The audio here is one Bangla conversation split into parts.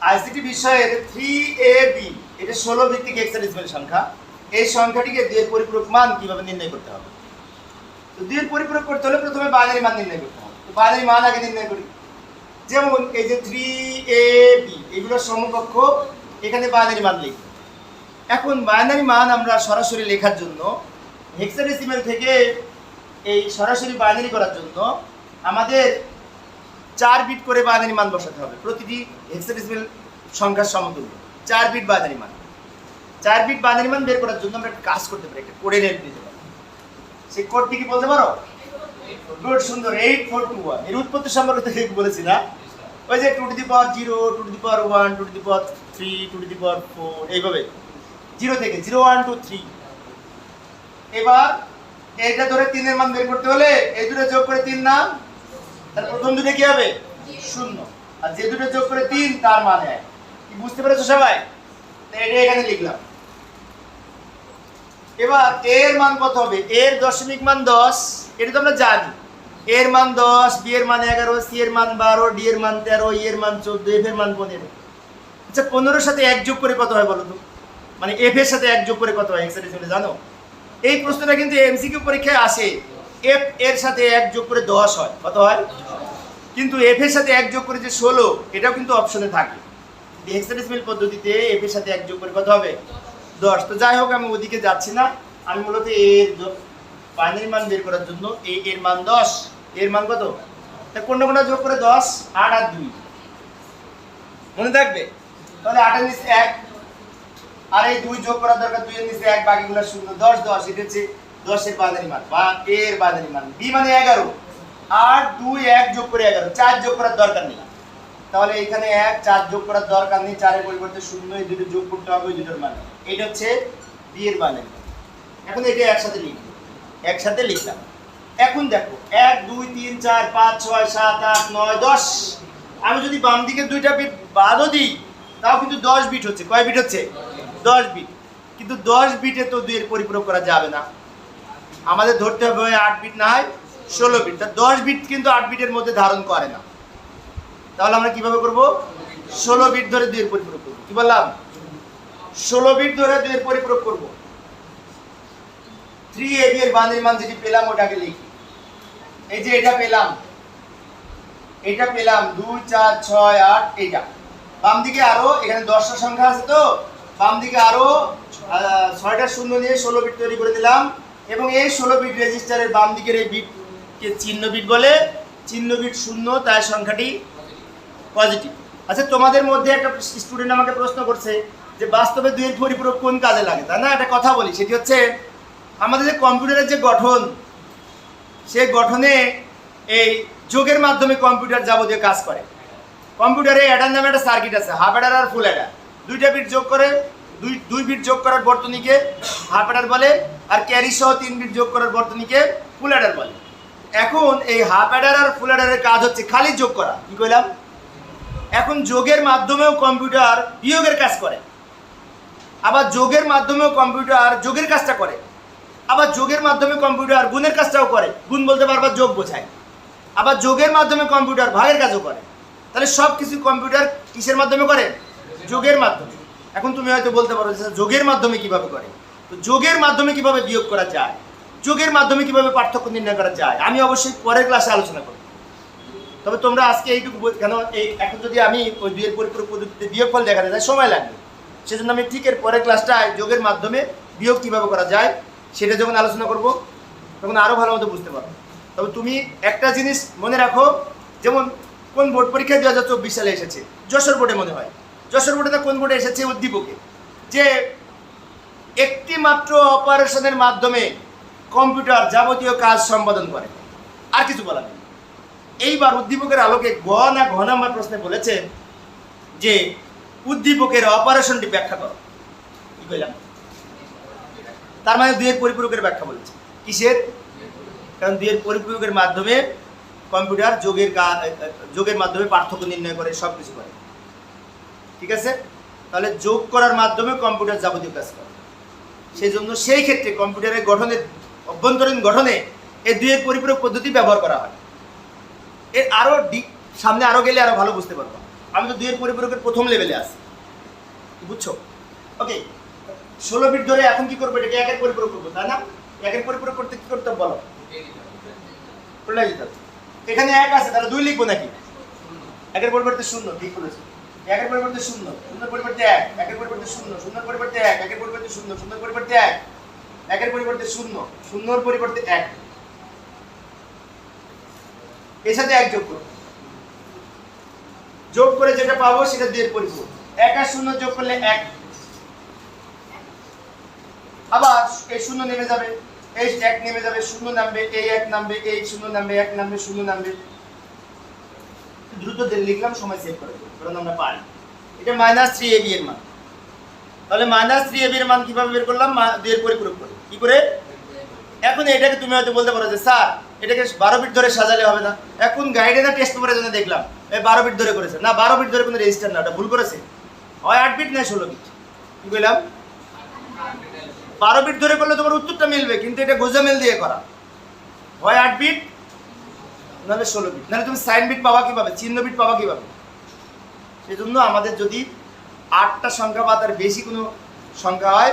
আইসিটি বিষয়ের 3AB এটা 16 ভিত্তিক হেক্সাডেসিমাল সংখ্যা। এই সংখ্যাটিকে 2 এর পরিপূরক মান কিভাবে নির্ণয় করতে হবে? তো 2 এর পরিপূরক করতে হলে প্রথমে বাইনারি মান নির্ণয় করতে হবে। তো বাইনারি মান আগে নির্ণয় করি। যেমন এই যে 3AB এগুলোর সমকক্ষ, এখানে বাইনারি মান লিখব। এখন বাইনারি মান আমরা সরাসরি লেখার জন্য হেক্সাডেসিমাল থেকে এই সরাসরি বাইনারি করার জন্য আমাদের 4 বিট করে বাইনারি মান বসাতে হবে। প্রতিটি হেক্সাডেসিমাল সংখ্যার সমতুল্য 4 বিট বাইনারি মান। 4 বিট বাইনারি মান বের করার জন্য আমরা একটা কাজ করতে পারি, একটা কোডের হেল্প নিতে পারি। সেই কোডটি কি বলতে পারো? গুড, সুন্দর। 8421 এর উৎপত্তি সম্পর্কে তো ঠিক বলেছি না? ওই যে 2 to the power 0, 2 to the power 1, 2 to the power 3, 2 to the power 4 এইভাবে 0 থেকে 0 1 2 3। এবার এইটা ধরে 3 এর মান বের করতে হলে এই দুটো যোগ করে 3 না, তার প্রথম দুটো কি হবে? 0। আর যে দুটো যোগ করে 3 তার মান 1। কি বুঝতে পেরেছো সবাই? তো এটা এখানে লিখলাম। এবার এর মান কত হবে? এর দশমিক মান 10, এটা তো আমরা জানি। এর মান 10, বি এর মান 11, সি এর মান 12, ডি এর মান 13, ই এর মান 14, এফ এর মান 15। আচ্ছা 15 সাথে 1 যোগ করে কত হয় বলো তো? মানে এফ এর সাথে 1 যোগ করে কত হয় হেক্সাডেসিমালে জানো? এই প্রশ্নটা কিন্তু এমসিকিউ পরীক্ষায় আসে। এফ এর সাথে 1 যোগ করে 10 হয়, কত হয়? কিন্তু এফ এর সাথে 1 যোগ করে যে 16, এটাও কিন্তু অপশনে থাকে। হেক্সাডেসিমাল পদ্ধতিতে এফ এর সাথে 1 যোগ করে কত হবে? 10। তো যাই হোক, আমি ওদিকে যাচ্ছি না। আমি মূলত এর বাইনারি মান বের করার জন্য এর মান 10, এর মান কত? তা কোনটা কোনটা যোগ করে 10, 8 আর 2 মনে থাকবে। তাহলে 8 এর নিচে 1 আর এই 2 যোগ করার দরকার, 2 এর নিচে 1, বাকিগুলো 0। 10 10 এটা হচ্ছে 10 এর বাইনারি মান বা এর বাইনারি মান। বি মানে 11, 8 2 1 যোগ করে 11, 4 যোগ করার দরকার নেই। তাহলে এখানে 1 4 যোগ করার দরকার নেই, 4 এর পরিবর্তে 0 এই দুটো যোগ করতে হবে, ওই দুটোর মান। এটা হচ্ছে বি এর বাইনারি মান। এখন এটা একসাথে লিখব, একসাথে লিখলাম। এখন দেখো 1 2 3 4 5 6 7 8 9 10। আমি যদি বাম দিকে দুইটা বিট বাদও দিই তাও কিন্তু 10 বিট হচ্ছে। কয় বিট হচ্ছে? 10 বিট। কিন্তু 10 বিটে তো 2 এর পরিপূরক করা যাবে না, আমাদের ধরতে হবে 8 বিট না হয় 16 বিট। তা 10 বিট কিন্তু 8 বিটের মধ্যে ধারণ করে না। তাহলে আমরা কিভাবে করব? 16 বিট ধরে 2 এর পরিপূরক করব। কি বললাম? 16 বিট ধরে 2 এর পরিপূরক করব। 3AB এর বাইনারি মান যেটি পেলাম ওটাকে লিখি। এই যে এটা পেলাম, 2 4 6 8 এইটা। বাম দিকে আরো এখানে 10টা সংখ্যা আছে, তো বাম দিকে আরো 6টা শূন্য নিয়ে 16 বিট তৈরি করে দিলাম। এবং এই 16 বিট রেজিস্টারের বাম দিকের এই বিটকে চিহ্ন বিট বলে। চিহ্ন বিট 0, তাই সংখ্যাটি পজিটিভ। আচ্ছা তোমাদের মধ্যে একটা স্টুডেন্ট আমাকে প্রশ্ন করছে যে বাস্তবে 2 এর পরিপূরক কোন কাজে লাগে, তাই না? একটা কথা বলি, সেটি হচ্ছে আমাদের যে কম্পিউটারের যে গঠন, সেই গঠনে এই যোগের মাধ্যমে কম্পিউটার যাবতীয় কাজ করে। কম্পিউটারে অ্যাডার নামে একটা সার্কিট আছে, হাফ অ্যাডার আর ফুল অ্যাডার। 2টা বিট যোগ করে, 2 বিট যোগ করার বর্তনীকে হাফ অ্যাডার বলে, আর ক্যারি সহ 3 বিট যোগ করার বর্তনীকে ফুল অ্যাডার বলে। এখন এই হাফ অ্যাডার আর ফুল অ্যাডারের কাজ হচ্ছে খালি যোগ করা। কি কইলাম? এখন যোগের মাধ্যমেও কম্পিউটার বিয়োগের কাজ করে, আবার যোগের মাধ্যমেও কম্পিউটার যোগের কাজটা করে, আবার যোগের মাধ্যমে কম্পিউটার গুণের কাজটাও করে। গুণ বলতে বারবার যোগ বোঝায়। আবার যোগের মাধ্যমে কম্পিউটার ভাগের কাজও করে। তাহলে সব কিছু কম্পিউটার কিসের মাধ্যমে করে? যোগের মাধ্যমে। এখন তুমি হয়তো বলতে পারো যে যোগের মাধ্যমে কিভাবে করে? তো যোগের মাধ্যমে কিভাবে বিয়োগ করা যায়, যোগের মাধ্যমে কিভাবে পার্থক্য নির্ণয় করা যায়, আমি অবশ্যই পরের ক্লাসে আলোচনা করব। তবে তোমরা আজকে এইটুকু কেন, এখন যদি আমি ওই 2 এর পরিপূরক পদ্ধতিতে বিয়োগফল দেখাতে যাই সময় লাগবে। সেজন্য আমি ঠিক এর পরের ক্লাসটায় যোগের মাধ্যমে বিয়োগ কিভাবে করা যায় সেটা যখন আলোচনা করব তখন আরও ভালো মতো বুঝতে পারবো। তবে তুমি একটা জিনিস মনে রাখো, যেমন কোন বোর্ড পরীক্ষায় 2024 সালে এসেছে, যশোর বোর্ডে মনে হয়, যশোর বোর্ডে কোন বোর্ডে এসেছে? উদ্দীপকে, যে একটি মাত্র অপারেশনের মাধ্যমে কম্পিউটার যাবতীয় কাজ সম্পাদন করে, আর কিছু বলা নেই। এইবার উদ্দীপকের আলোকে ঘ নাম্বার প্রশ্নে বলেছে যে উদ্দীপকের অপারেশনটি ব্যাখ্যা করো। কি কইলাম? তার মানে 2 এর পরিপূরকের ব্যাখ্যা বলেছে। কিসের? কারণ 2 এর পরিপূরকের মাধ্যমে কম্পিউটার যোগের মাধ্যমে পার্থক্য নির্ণয় করে, সব কিছু করে। ঠিক আছে? তাহলে যোগ করার মাধ্যমে কম্পিউটার যাবতীয় কাজ করে। সেই জন্য সেই ক্ষেত্রে কম্পিউটারের গঠনের অভ্যন্তরীণ গঠনে এই 2 এর পরিপূরক পদ্ধতি ব্যবহার করা হয়। এর আরও সামনে আরও গেলে আরও ভালো বুঝতে পারবো। আমি তো 2 এর পরিপূরকের প্রথম লেভেলে আছি, বুঝছো? ওকে, 16 বিট ধরে এখন কি করবো? এটাকে 1 এর পরিপূরক করবো, তাই না? 1 এর পরিপূরক করতে কি করতে হবে বলো? উল্টাই দিতে হবে। এখানে 1 আছে, তাহলে 2 লিখবো নাকি? 1 এর পরিবর্তে 0, ঠিক বলেছো। 1 এর পরিবর্তে 0, 0 এর পরিবর্তে 1, 1 এর পরিবর্তে 0, 0 এর পরিবর্তে 1, 1 এর পরিবর্তে 0, 0 এর পরিবর্তে 1, 1 এর পরিবর্তে 0, 0 এর পরিবর্তে 1, এর সাথে 1 যোগ করব, যোগ করে যেটা পাবো সেটা 2 এর পরিপূরক। 1 আর 0 যোগ করলে 1, আবার এই 0 নেমে যাবে, এই 1 নেমে যাবে, 0 নামবে, এই 1 নামবে, এই 0 নামবে, 1 নামবে, 0 নামবে। দ্রুত লিখলাম, সময় সেভ করে দেব, কারণ আমরা পারি। এটা -3ab এর মান। তাহলে -3ab এর মান কিভাবে বের করলাম? 2 এর পরিপূরক করে। কি করে? এখন এটাকে তুমি হয়তো বলতে পারো যে স্যার এটাকে 12 বিট ধরে সাজালে হবে না। এখন গাইডের টেস্ট পেপারের জন্য দেখলাম এই 12 বিট ধরে করেছে না, 12 বিট ধরে কোনো রেজিস্টার না, ওটা ভুল করেছে। হয় 8 বিট না 16 বিট। কি বললাম? 12 বিট ধরে করলে তোমার উত্তরটা মিলবে, কিন্তু এটা গোজামেল দিয়ে করা। হয় 8 বিট নাহলে 16 বিট, নাহলে তুমি সাইন বিট পাবা কিভাবে, চিহ্ন বিট পাবা কিভাবে? সেজন্য আমাদের যদি 8টা সংখ্যা বা তার বেশি কোনো সংখ্যা হয়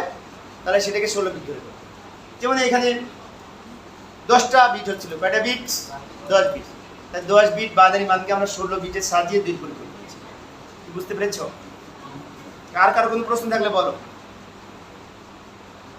তাহলে সেটাকে 16 বিট ধরে করবে। যেমন এখানে 10টা বিট হচ্ছিল, কয়টা বিট? 10 বিট। তাই 10 বিট বাইনারি মানকে আমরা 16 বিটে সাজিয়ে 2 পরিপূরক করেছি। বুঝতে পেরেছো? কার কোনো প্রশ্ন থাকলে বলো।